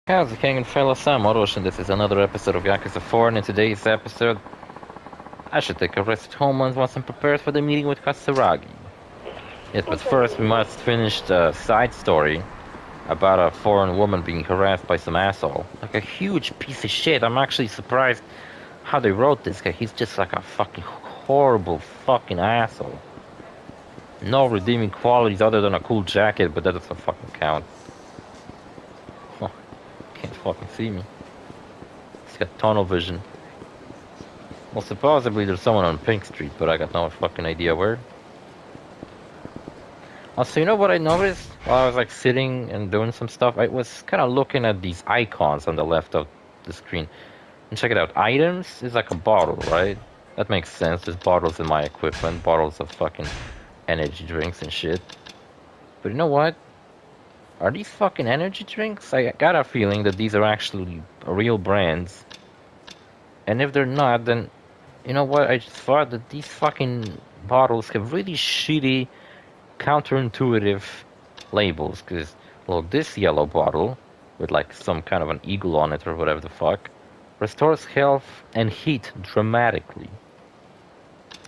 How's it going, fellas? I'm OrosZ, and this is another episode of Yakuza 4, and in today's episode, I should take a rest at home once I'm prepared for the meeting with Katsuragi. Yes, but first we must finish the side story about a foreign woman being harassed by some asshole. Like a huge piece of shit. I'm actually surprised how they wrote this guy. He's just like a fucking horrible fucking asshole. No redeeming qualities other than a cool jacket, but that doesn't fucking count. Huh, can't fucking see me. He's got tunnel vision. Well, supposedly there's someone on Pink Street, but I got no fucking idea where. Also, you know what I noticed while I was like sitting and doing some stuff? I was kind of looking at these icons on the left of the screen. And check it out. Items is like a bottle, right? That makes sense. There's bottles in my equipment, bottles of fucking energy drinks and shit. But you know what? Are these fucking energy drinks? I got a feeling that these are actually real brands. And if they're not, then you know what? I just thought that these fucking bottles have really shitty, counterintuitive labels. Because, look, this yellow bottle, with like some kind of an eagle on it or whatever the fuck, restores health and heat dramatically.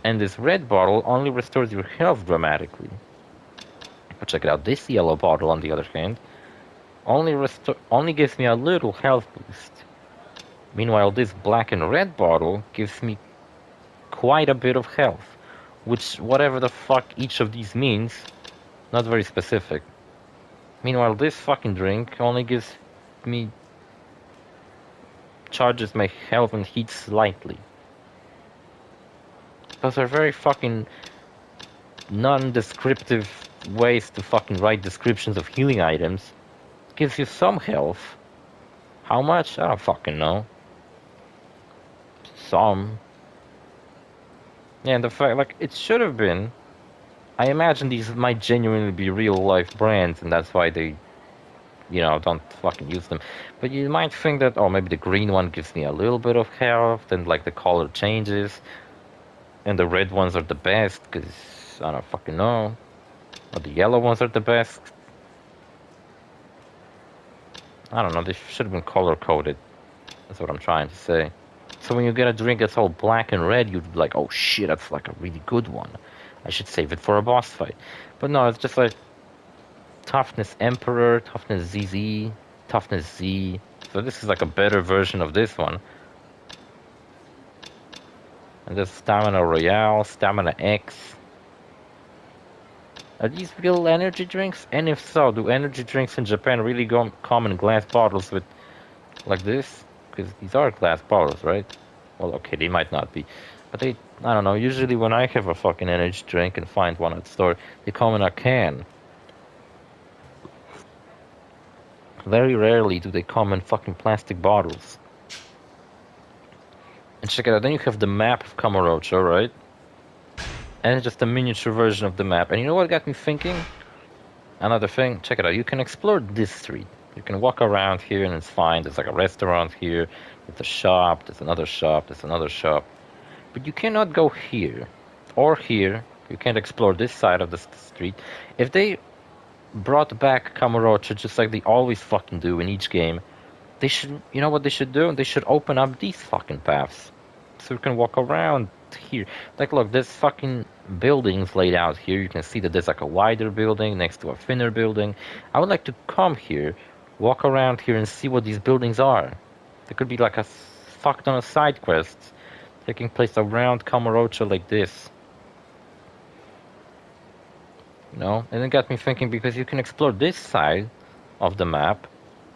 And this red bottle only restores your health dramatically. But check it out, this yellow bottle, on the other hand, only gives me a little health boost. Meanwhile, this black and red bottle gives me quite a bit of health, which whatever the fuck each of these means, not very specific. Meanwhile, this fucking drink only gives me charges my health and heat slightly. Those are very fucking non-descriptive ways to fucking write descriptions of healing items. Gives you some health. How much? I don't fucking know. Some. Yeah, and the fact, like, it should have been. I imagine these might genuinely be real life brands, and that's why they, don't fucking use them. But you might think that, oh, maybe the green one gives me a little bit of health, and like the color changes, and the red ones are the best, because I don't fucking know. Or the yellow ones are the best. I don't know, they should have been color coded. That's what I'm trying to say. So when you get a drink that's all black and red, you'd be like, oh shit, that's like a really good one. I should save it for a boss fight. But no, it's just like Toughness Emperor, Toughness ZZ, Toughness Z. So this is like a better version of this one. And there's Stamina Royale, Stamina X. Are these real energy drinks? And if so, do energy drinks in Japan really come in glass bottles with like this? Because these are glass bottles, right? Well, okay, they might not be. But I don't know, usually when I have a fucking energy drink and find one at the store, they come in a can. Very rarely do they come in fucking plastic bottles. And check it out, then you have the map of Kamurocho, right? And it's just a miniature version of the map. And you know what got me thinking? Another thing, check it out, you can explore this street. You can walk around here and it's fine. There's like a restaurant here, there's a shop, there's another shop, there's another shop. But you cannot go here or here. You can't explore this side of the street. If they brought back Kamurocho just like they always fucking do in each game, they should, you know what they should do? They should open up these fucking paths. So you can walk around here. Like, look, there's fucking buildings laid out here. You can see that there's like a wider building next to a thinner building. I would like to come here, walk around here and see what these buildings are. There could be like a fuck ton of side quests taking place around Kamurocho like this. You know? And it got me thinking because you can explore this side of the map,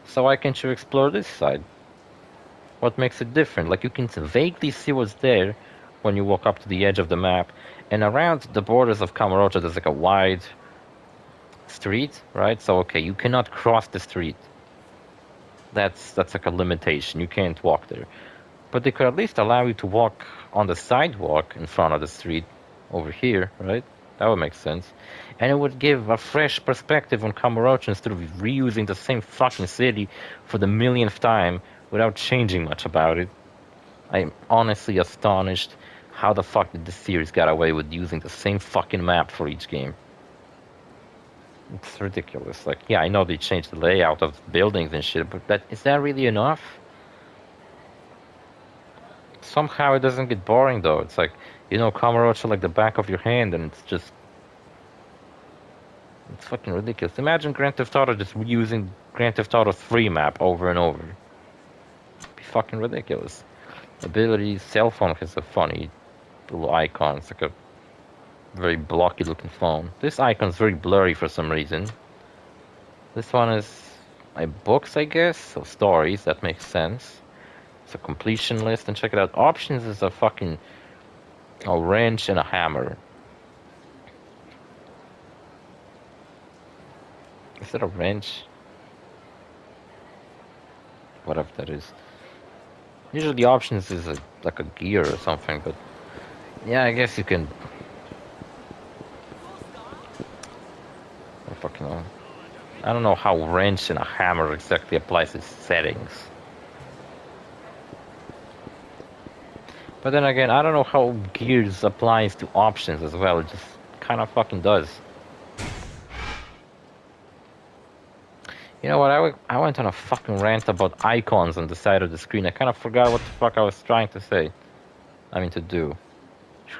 so why can't you explore this side? What makes it different? Like, you can vaguely see what's there when you walk up to the edge of the map, and around the borders of Kamurocho there's like a wide street, right? So okay, you cannot cross the street. That's like a limitation. You can't walk there. But they could at least allow you to walk on the sidewalk in front of the street over here, right? That would make sense. And it would give a fresh perspective on Kamurocho instead of reusing the same fucking city for the millionth time without changing much about it. I'm honestly astonished how the fuck did this series get away with using the same fucking map for each game. It's ridiculous. Like, yeah, I know they changed the layout of buildings and shit, but is that really enough? Somehow it doesn't get boring though. It's like, Kamurocho like the back of your hand, and it's fucking ridiculous. Imagine Grand Theft Auto just using Grand Theft Auto 3 map over and over. It'd be fucking ridiculous. Abilities, cell phone has a funny little icon. It's like a very blocky looking phone. This icon's very blurry for some reason. This one is my books, I guess, so stories, that makes sense. It's a completion list, and check it out. Options is a fucking wrench and a hammer. Is that a wrench? Whatever that is. Usually the options is like a gear or something, but yeah, I guess you can. I fucking know. I don't know how wrench and a hammer exactly applies its settings. But then again, I don't know how gears applies to options as well. It just kind of fucking does. You know what? I went on a fucking rant about icons on the side of the screen. I kind of forgot what the fuck I was trying to say. To do.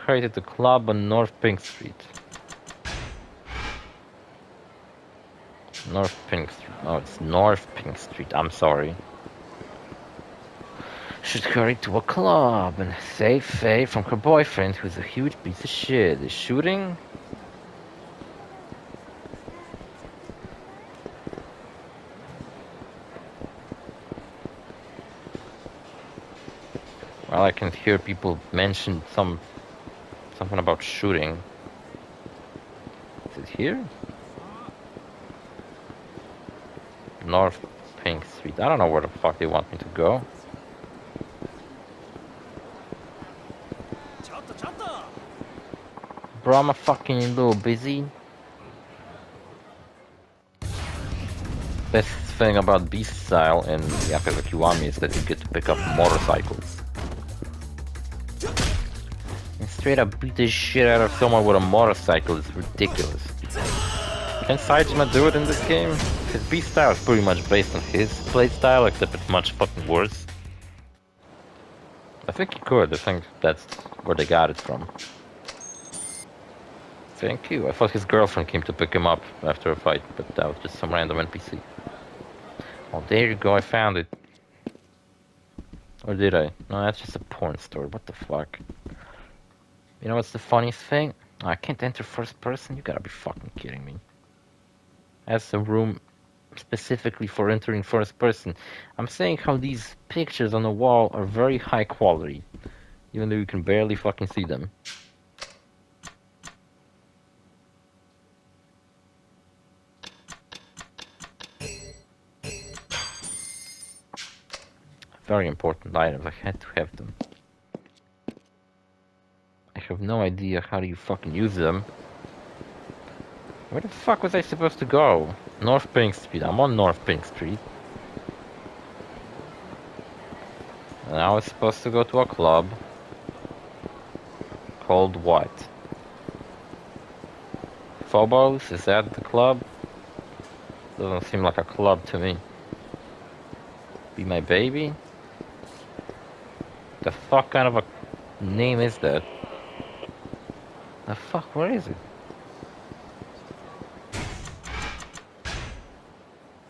Created the club on North Pink Street. North Pink Street. Oh, it's North Pink Street. I'm sorry. Should hurry to a club and save Faye from her boyfriend, who's a huge piece of shit. Is shooting? Well, I can hear people mention something about shooting. Is it here? North Pink Street. I don't know where the fuck they want me to go. Bro, I'm a fucking little busy. Best thing about Beast Style in Yakuza Kiwami is that you get to pick up motorcycles. And straight up beat the shit out of someone with a motorcycle is ridiculous. Can Saejima do it in this game? His Beast Style is pretty much based on his playstyle, except it's much fucking worse. I think he could. I think that's where they got it from. Thank you. I thought his girlfriend came to pick him up after a fight, but that was just some random NPC. Oh, there you go. I found it. Or did I? No, that's just a porn store. What the fuck? You know what's the funniest thing? I can't enter first person? You gotta be fucking kidding me. That's a room specifically for entering first person. I'm saying how these pictures on the wall are very high quality, even though you can barely fucking see them. Very important items. I had to have them. I have no idea how do you fucking use them. Where the fuck was I supposed to go? North Pink Street. I'm on North Pink Street. And I was supposed to go to a club. Called what? Phobos? Is that the club? Doesn't seem like a club to me. Be My Baby? The fuck kind of a name is that? The fuck, where is it?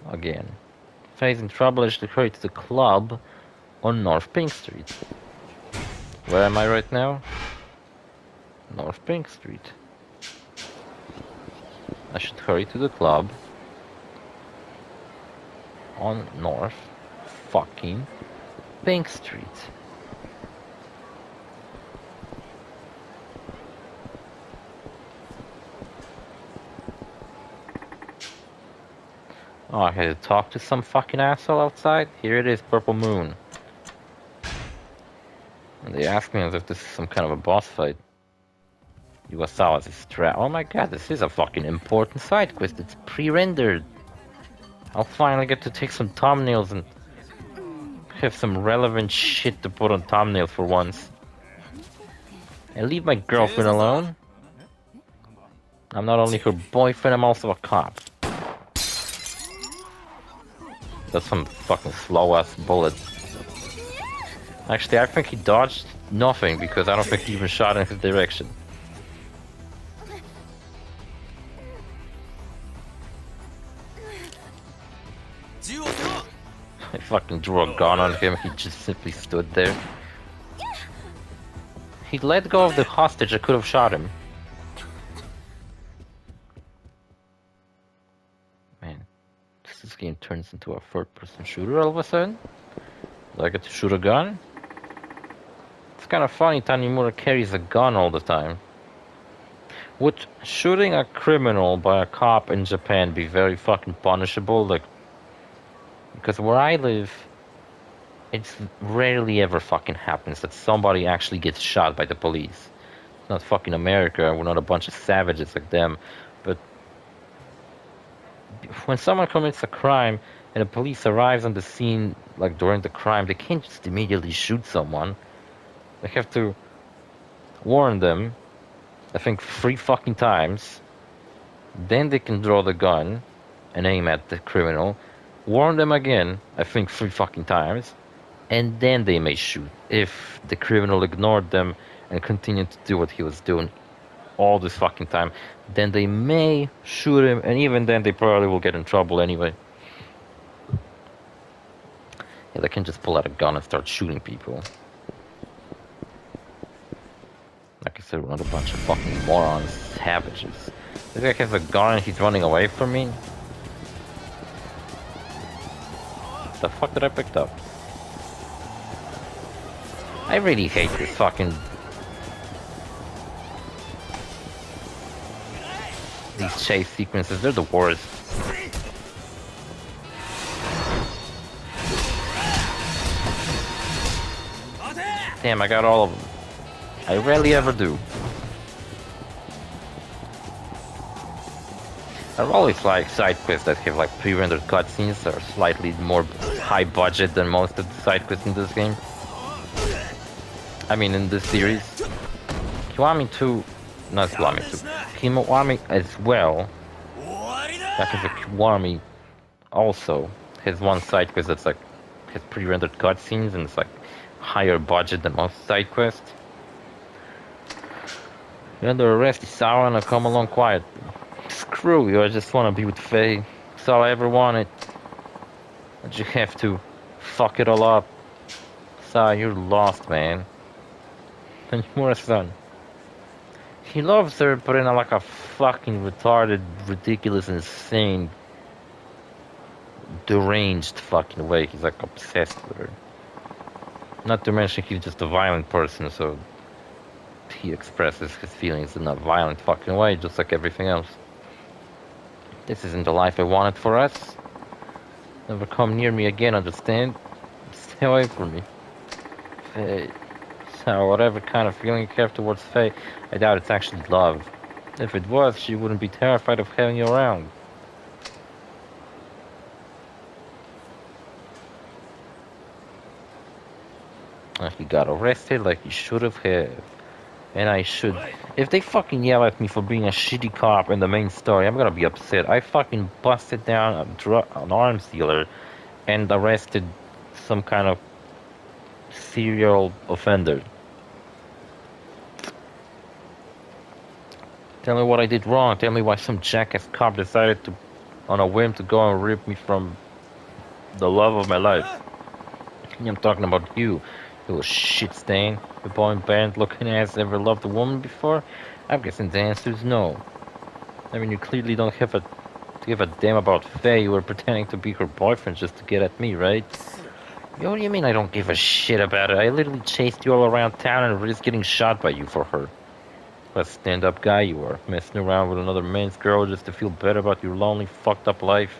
Again. Facing trouble is to hurry to the club on North Pink Street. Where am I right now? North Pink Street. I should hurry to the club on North fucking Pink Street. Oh, I had to talk to some fucking asshole outside? Here it is, Purple Moon. And they asked me as if this is some kind of a boss fight. Iwasawa's is trap. Oh my god, this is a fucking important side quest. It's pre-rendered. I'll finally get to take some thumbnails and have some relevant shit to put on thumbnails for once. And leave my girlfriend alone. I'm not only her boyfriend, I'm also a cop. That's some fucking slow-ass bullet. Actually, I think he dodged nothing because I don't think he even shot in his direction. I fucking drew a gun on him, he just simply stood there. He let go of the hostage, I could have shot him. Man, this game turns into a third-person shooter all of a sudden. Do I get to shoot a gun? It's kind of funny Tanimura carries a gun all the time. Would shooting a criminal by a cop in Japan be very fucking punishable? Like, because where I live, it's rarely ever fucking happens that somebody actually gets shot by the police. It's not fucking America, we're not a bunch of savages like them. But when someone commits a crime and the police arrives on the scene, like during the crime, they can't just immediately shoot someone. They have to warn them, I think 3 fucking times. Then they can draw the gun and aim at the criminal. Warn them again, I think 3 fucking times. And then they may shoot if the criminal ignored them and continued to do what he was doing all this fucking time. Then they may shoot him, and even then they probably will get in trouble anyway. Yeah, they can just pull out a gun and start shooting people. Like I said, we're not a bunch of fucking morons, savages. This guy has a gun and he's running away from me? The fuck did I pick up? I really hate this fucking... These chase sequences, they're the worst. Damn, I got all of them. I rarely ever do. I always like side quests that have like pre-rendered cutscenes that are slightly more high budget than most of the side quests in this game. I mean, in this series. Kiwami 2, not Kiwami 2, Kiwami as well. That is a Kiwami also has one side quest that's like has pre-rendered cutscenes and it's like higher budget than most side quests. You're under arrest, Isawa, and I come along quiet. Screw you, I just want to be with Faye. That's all I ever wanted. But you have to fuck it all up. Sai, you're lost, man. And you're a son. He loves her, but in a, like a fucking retarded, ridiculous, insane, deranged fucking way. He's like obsessed with her. Not to mention he's just a violent person, so he expresses his feelings in a violent fucking way, just like everything else. This isn't the life I wanted for us. Never come near me again, understand? Stay away from me. Faye. So whatever kind of feeling you have towards Faye, I doubt it's actually love. If it was, she wouldn't be terrified of having you around. He got arrested like he should have. And I should. If they fucking yell at me for being a shitty cop in the main story, I'm gonna be upset. I fucking busted down an arms dealer and arrested some kind of serial offender. Tell me what I did wrong. Tell me why some jackass cop decided to, on a whim, to go and rip me from the love of my life. I'm talking about you. You shit stain. The boy band looking ass ever loved a woman before? I'm guessing the answer is no. I mean, you clearly don't have to give a damn about Faye. You were pretending to be her boyfriend just to get at me, right? What do you mean I don't give a shit about it? I literally chased you all around town and risked getting shot by you for her. What a stand-up guy you are, messing around with another man's girl just to feel better about your lonely, fucked up life.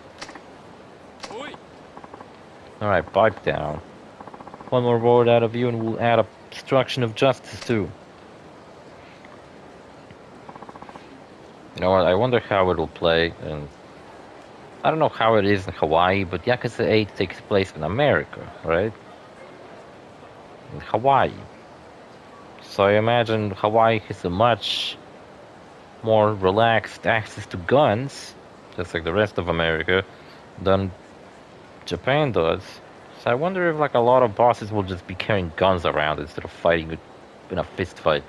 Alright, pipe down. One more word out of you and we'll add obstruction of justice too. You know what, I wonder how it'll play, and I don't know how it is in Hawaii, but Yakuza 8 takes place in America, right? In Hawaii. So I imagine Hawaii has a much more relaxed access to guns, just like the rest of America, than Japan does. So I wonder if like a lot of bosses will just be carrying guns around instead of fighting in a fist fight.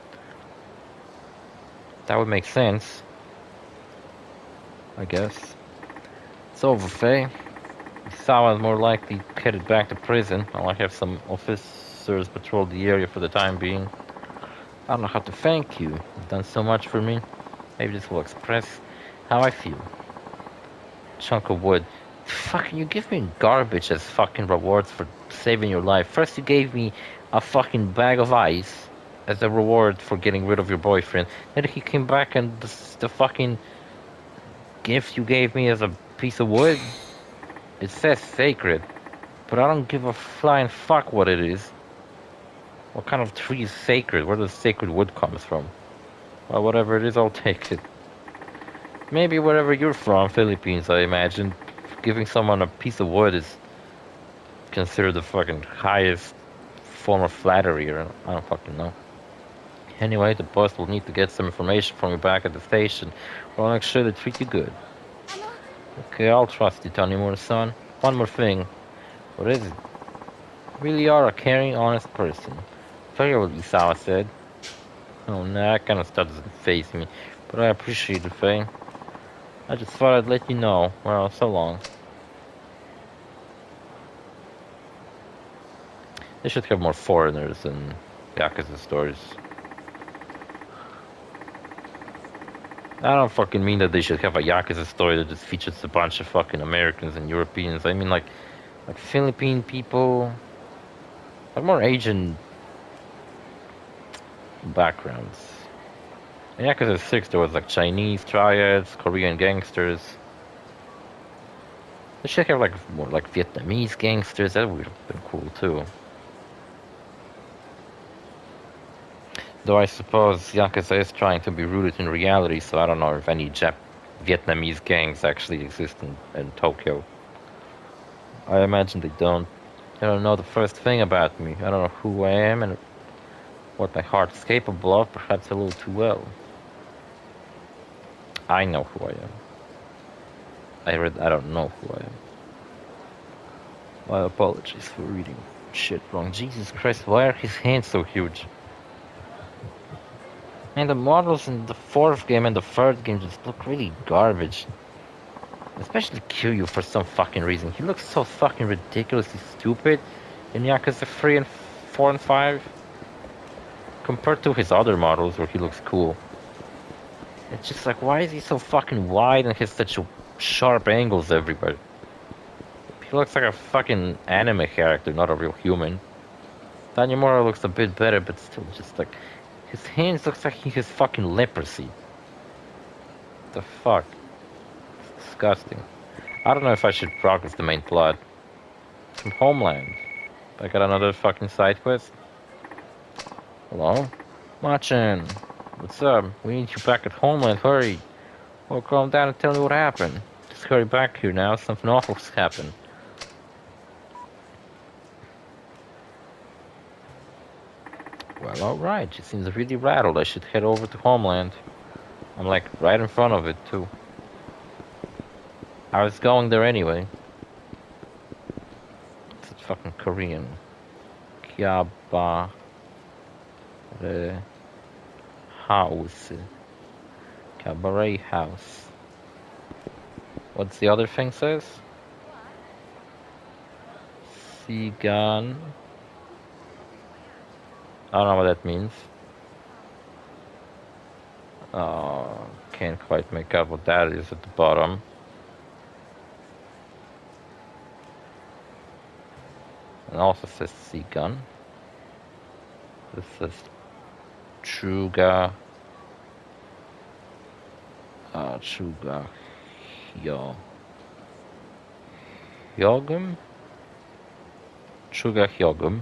That would make sense, I guess. It's over, Faye. Isawa is more likely headed back to prison. I'll have some officers patrol the area for the time being. I don't know how to thank you. You've done so much for me. Maybe this will express how I feel. Chunk of wood. Fucking, you give me garbage as fucking rewards for saving your life. First you gave me a fucking bag of ice as a reward for getting rid of your boyfriend. Then he came back and the fucking gift you gave me as a piece of wood. It says sacred, but I don't give a flying fuck what it is. What kind of tree is sacred? Where does sacred wood comes from? Well, whatever it is, I'll take it. Maybe wherever you're from, Philippines, I imagine, giving someone a piece of wood is considered the fucking highest form of flattery, or I don't fucking know. Anyway, the boss will need to get some information from you back at the station. I'll make sure they treat you good. Okay, I'll trust you, Tanimura-san. One more thing. What is it? You really are a caring, honest person. I forget what Isawa said. Oh, nah, that kind of stuff doesn't faze me. But I appreciate it, Faye. I just thought I'd let you know. Well, so long. They should have more foreigners in Yakuza stores. I don't fucking mean that they should have a Yakuza story that just features a bunch of fucking Americans and Europeans. I mean like Philippine people, like more Asian backgrounds. In Yakuza 6 there was like Chinese triads, Korean gangsters. They should have like more like Vietnamese gangsters. That would have been cool too. Though I suppose Yakuza is trying to be rooted in reality, so I don't know if any Vietnamese gangs actually exist in Tokyo. I imagine they don't. They don't know the first thing about me. I don't know who I am and what my heart is capable of, perhaps a little too well. I know who I am. I don't know who I am. My apologies for reading shit wrong. Jesus Christ, why are his hands so huge? And the models in the fourth game and the third game just look really garbage. Especially Kiryu for some fucking reason. He looks so fucking ridiculously stupid in Yakuza 3 and 4 and 5. Compared to his other models where he looks cool. It's just like, why is he so fucking wide and has such sharp angles everywhere? He looks like a fucking anime character, not a real human. Tanimura looks a bit better, but still just like... His hands looks like he has fucking leprosy. The fuck? It's disgusting. I don't know if I should progress the main plot. From Homeland. I got another fucking side quest. Hello? Machin. What's up? We need you back at Homeland, hurry. Well, calm down and tell me what happened. Just hurry back here now, something awful's happened. Well, alright, she seems really rattled. I should head over to Homeland. I'm like right in front of it, too. I was going there anyway. It's fucking Korean. Kyaba. House. Cabaret house. What's the other thing says? Sigan. I don't know what that means. Can't quite make out what that is at the bottom. And also says Sigan. This says Chuga. Chuga. Hyogum? Chuga Hyogum.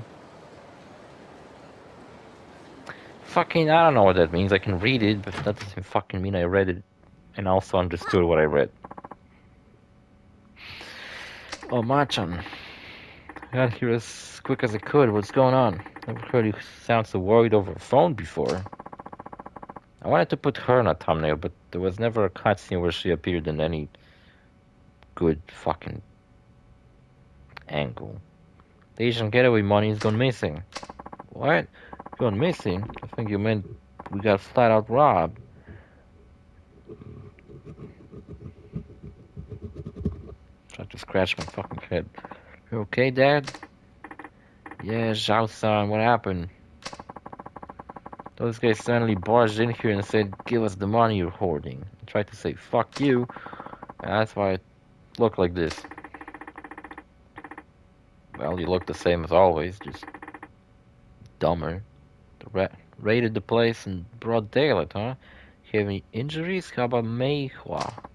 Fucking, I don't know what that means. I can read it, but that doesn't fucking mean I read it and also understood what I read. Oh, Machan. I got here as quick as I could. What's going on? Never heard you sound so worried over a phone before. I wanted to put her in a thumbnail, but there was never a cutscene where she appeared in any good fucking angle. The Asian getaway money is gone missing. What? Gone missing? I think you meant we got flat out robbed. Try to scratch my fucking head. You okay, Dad? Yeah, Zhao-san, what happened? Those guys suddenly barged in here and said, give us the money you're hoarding. I tried to say, fuck you. And that's why it looked like this. Well, you look the same as always, just dumber. Raided the place in broad daylight, huh? You have any injuries? How about Meihua?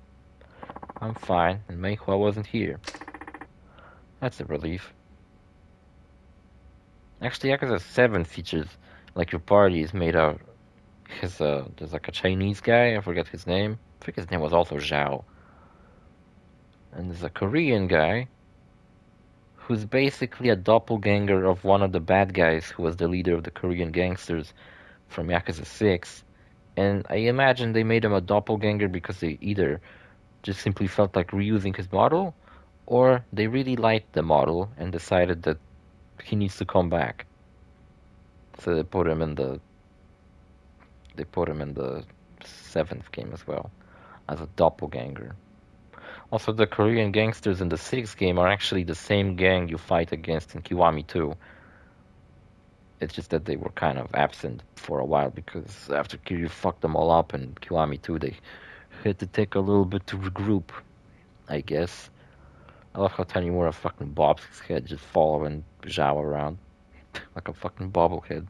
I'm fine, and Meihua wasn't here. That's a relief. Actually, Yakuza 7 features, like your party is made out. There's like a Chinese guy, I forget his name. I think his name was also Zhao. And there's a Korean guy who's basically a doppelganger of one of the bad guys who was the leader of the Korean gangsters from Yakuza 6. And I imagine they made him a doppelganger because they either just simply felt like reusing his model, or they really liked the model and decided that he needs to come back. So they put him in the 7th game as well, as a doppelganger. Also, the Korean gangsters in the 6th game are actually the same gang you fight against in Kiwami 2. It's just that they were kind of absent for a while because after Kiryu fucked them all up in Kiwami 2, they had to take a little bit to regroup, I guess. I love how Tanimura fucking bobs his head just following Zhao around like a fucking bobblehead.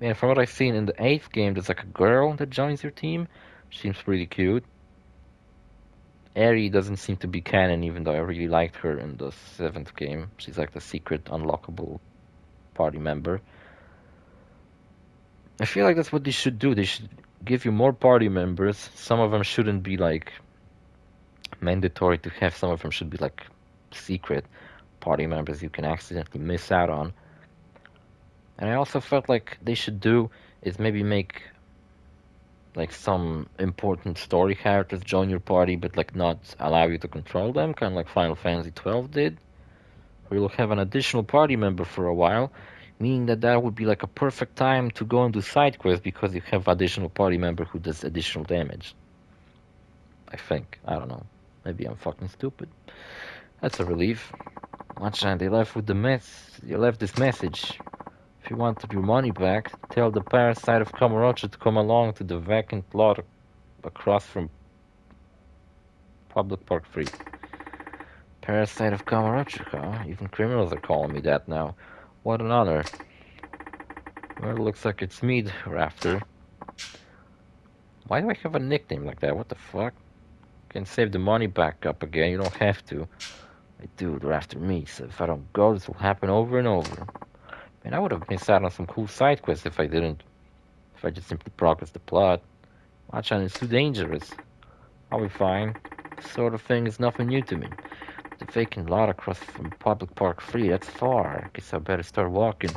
Man, from what I've seen in the 8th game, there's like a girl that joins your team. She seems pretty cute. Eri doesn't seem to be canon, even though I really liked her in the 7th game. She's like the secret unlockable party member. I feel like that's what they should do. They should give you more party members. Some of them shouldn't be like mandatory to have. Some of them should be like secret party members you can accidentally miss out on. And I also felt like they should do is maybe make like some important story characters join your party, but like not allow you to control them, kind of like Final Fantasy 12 did, where you'll have an additional party member for a while, meaning that would be like a perfect time to go and do side quests because you have additional party member who does additional damage. I think. I don't know. Maybe I'm fucking stupid. That's a relief. Machan, they left with the you left this message. If you wanted your money back, tell the parasite of Kamurocho to come along to the vacant lot across from Public Park 3. Parasite of Kamurocho, huh? Even criminals are calling me that now. What an honor. Well, it looks like it's me they're after. Why do I have a nickname like that? What the fuck? Can save the money back up again, you don't have to. I do, they're after me, so if I don't go, this will happen over and over. Man, I would have missed out on some cool side quests if I just simply progressed the plot. Machan is too dangerous. I'll be fine. This sort of thing is nothing new to me. The vacant lot across from Public Park 3, that's far. I guess I better start walking.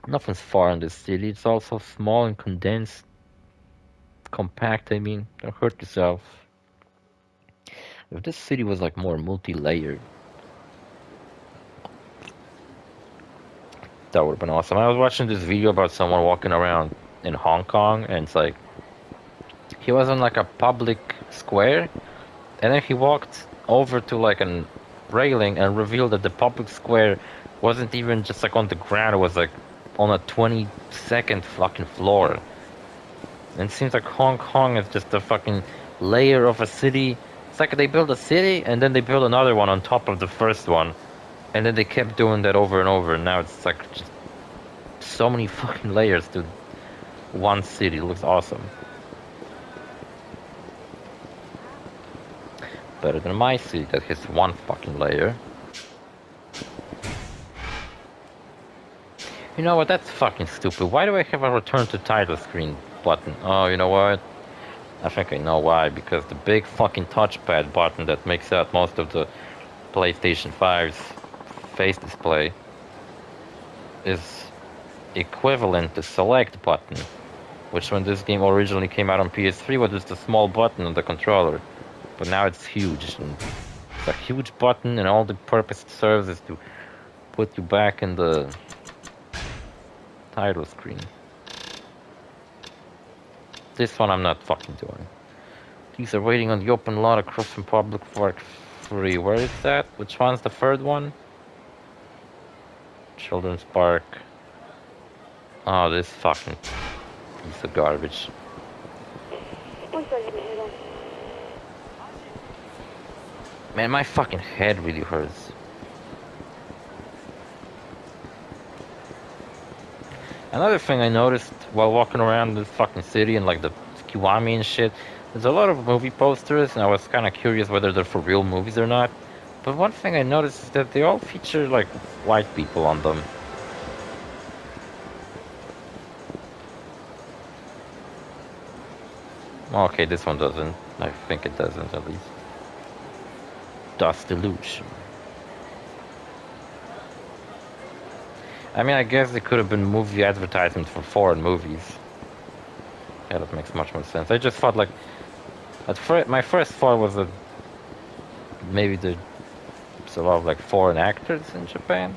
Nothing's far in this city, it's all so small and condensed. Compact, I mean. Don't hurt yourself. If this city was like more multi-layered, that would have been awesome. I was watching this video about someone walking around in Hong Kong, and it's like he was on like a public square, and then he walked over to like a railing and revealed that the public square wasn't even just like on the ground, it was like on a 22nd fucking floor. And it seems like Hong Kong is just a fucking layer of a city. It's like they build a city and then they build another one on top of the first one. And then they kept doing that over and over, and now it's like just so many fucking layers to one city. It looks awesome. Better than my city that has one fucking layer. You know what, that's fucking stupid. Why do I have a return to title screen button? Oh, you know what? I think I know why. Because the big fucking touchpad button that makes out most of the PlayStation 5's face display is equivalent to select button, which when this game originally came out on PS3 was just a small button on the controller, but now it's huge and It's a huge button, and all the purpose it serves is to put you back in the title screen. This one I'm not fucking doing. These are waiting on the open lot across from Public Park 3. Where is that? Which one's the third one? Children's Park. Oh, this fucking piece of garbage. Man, my fucking head really hurts. Another thing I noticed while walking around the fucking city and like the Kiwami and shit, there's a lot of movie posters, and I was kind of curious whether they're for real movies or not. But one thing I noticed is that they all feature like white people on them. Okay, this one doesn't. I think it doesn't, at least. Dust Illusion. I mean, I guess it could have been movie advertisement for foreign movies. Yeah, that makes much more sense. I just thought, like, my first thought was that maybe there's a lot of, like, foreign actors in Japan.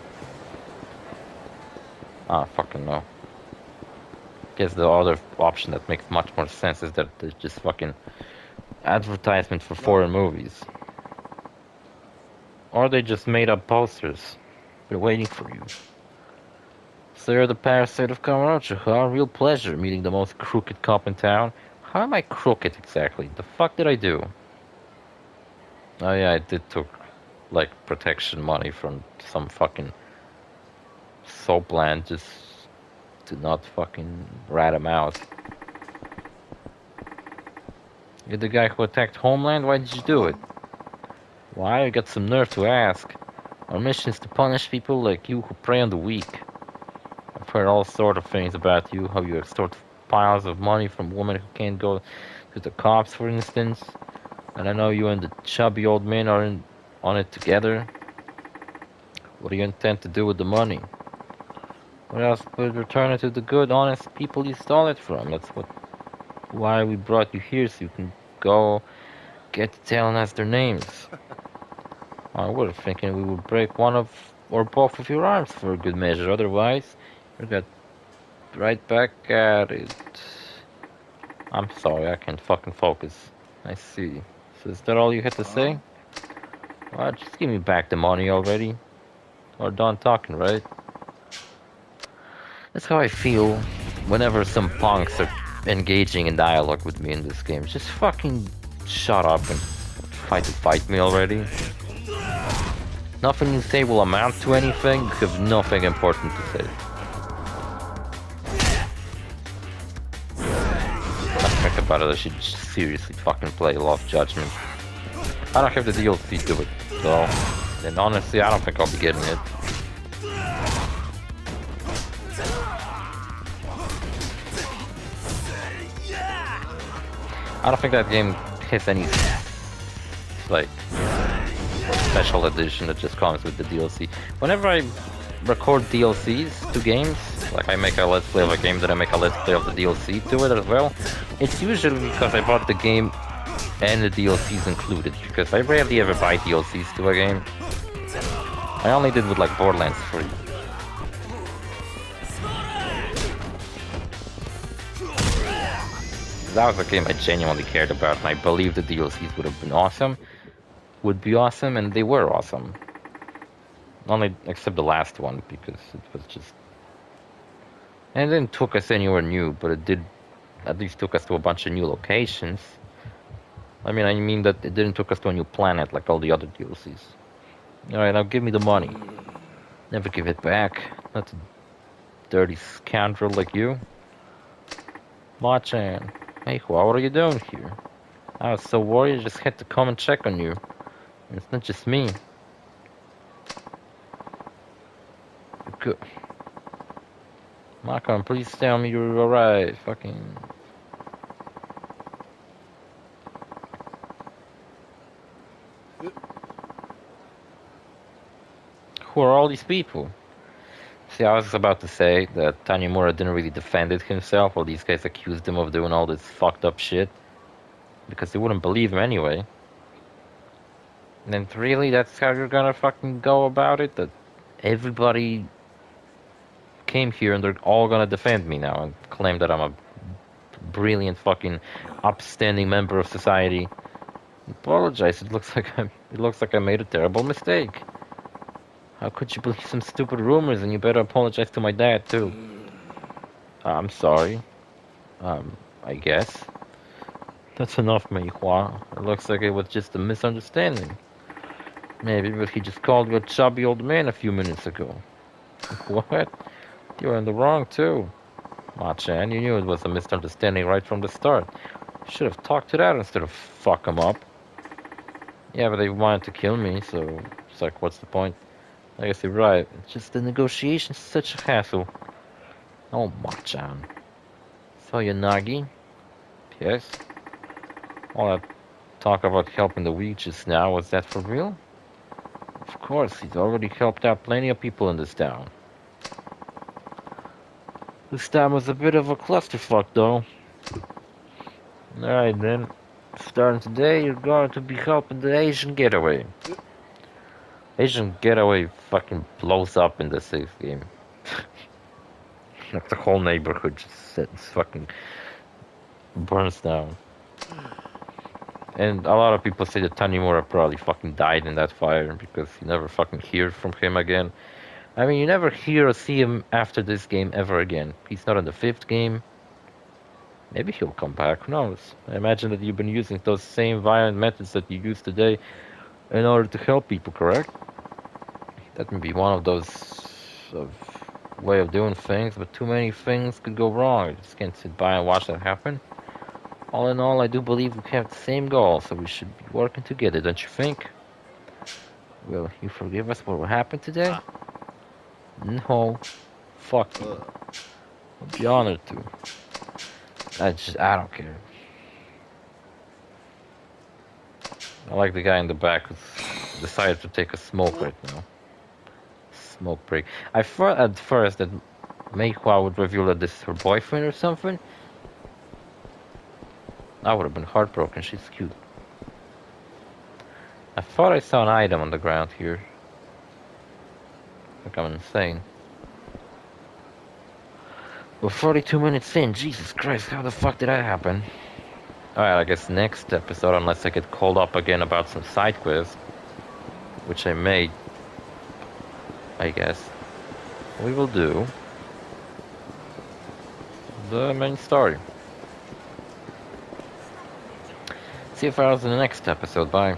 Ah, fucking no. Guess the other option that makes much more sense is that there's just fucking advertisement for foreign movies. Or they just made up posters. They're waiting for you. So you're the parasite of Kamurocho, huh? Real pleasure meeting the most crooked cop in town. How am I crooked exactly? The fuck did I do? Oh yeah, I did took, like, protection money from some fucking soap land just to not fucking rat him out. You're the guy who attacked Homeland? Why did you do it? Why? You got some nerve to ask. Our mission is to punish people like you who prey on the weak. I've heard all sorts of things about you, how you extort piles of money from women who can't go to the cops, for instance. And I know you and the chubby old man are on it together. What do you intend to do with the money? What else but return it to the good, honest people you stole it from? That's why we brought you here, so you can go get to telling us their names. I was thinking we would break one of or both of your arms for a good measure. Otherwise, we got right back at it. I'm sorry, I can't fucking focus. I see. So is that all you had to say? Well, just give me back the money already. Or done talking, right? That's how I feel whenever some punks are engaging in dialogue with me in this game. Just fucking shut up and fight me already. Nothing you say will amount to anything. You have nothing important to say. I think about it, I should seriously fucking play Lost Judgment. I don't have the DLC to it, so... And honestly, I don't think I'll be getting it. I don't think that game has any, like, special edition that just comes with the DLC. Whenever I record DLCs to games, like I make a let's play of a game, then I make a let's play of the DLC to it as well, it's usually because I bought the game and the DLCs included, because I rarely ever buy DLCs to a game. I only did with like Borderlands 3. That was a game I genuinely cared about, and I believe the DLCs would have been awesome. Would be awesome, and they were awesome. Only except the last one, because it was just... And it didn't took us anywhere new, but it did at least took us to a bunch of new locations. I mean that it didn't took us to a new planet like all the other DLCs. Alright, now give me the money. Never give it back. Not a dirty scoundrel like you. Machan. Hey, what are you doing here? I was so worried I just had to come and check on you. And it's not just me. Good. Machan, please tell me you're alright. Fucking... Who are all these people? See, I was about to say that Tanimura didn't really defend it himself, while these guys accused him of doing all this fucked up shit. Because they wouldn't believe him anyway. And really, that's how you're gonna fucking go about it? That everybody came here and they're all gonna defend me now and claim that I'm a brilliant fucking upstanding member of society. Apologize. It looks like I made a terrible mistake. How could you believe some stupid rumors? And you better apologize to my dad too. I'm sorry. I guess. That's enough, Meihua. It looks like it was just a misunderstanding. Maybe, but he just called you a chubby old man a few minutes ago. What? You were in the wrong too. Ma-chan, you knew it was a misunderstanding right from the start. You should have talked to that instead of fuck him up. Yeah, but they wanted to kill me, so it's like, what's the point? I guess you're right. It's just the negotiation's such a hassle. Oh, Ma-chan. So, Yanagi? Yes? All that talk about helping the weak just now, was that for real? Of course, he's already helped out plenty of people in this town. This town was a bit of a clusterfuck, though. Alright then. Starting today, you're going to be helping the Asian Getaway. Asian Getaway fucking blows up in the 6th game. Like the whole neighborhood just fucking burns down. And a lot of people say that Tanimura probably fucking died in that fire because you never fucking hear from him again. I mean, you never hear or see him after this game ever again. He's not in the 5th game. Maybe he'll come back, who knows? I imagine that you've been using those same violent methods that you used today in order to help people, correct? That may be one of those way of doing things, but too many things could go wrong. I just can't sit by and watch that happen. All in all, I do believe we have the same goal, so we should be working together, don't you think? Will you forgive us for what happened today? No. Fuck you. I'd be honored to. I don't care. I like the guy in the back who's decided to take a smoke right now. Smoke break. I thought at first that Meihua would reveal that this is her boyfriend or something. I would have been heartbroken. She's cute. I thought I saw an item on the ground here. Like I'm insane. We're 42 minutes in. Jesus Christ, how the fuck did that happen? Alright, I guess next episode, unless I get called up again about some side quest, which I may, I guess, we will do the main story. See you fellas in the next episode. Bye.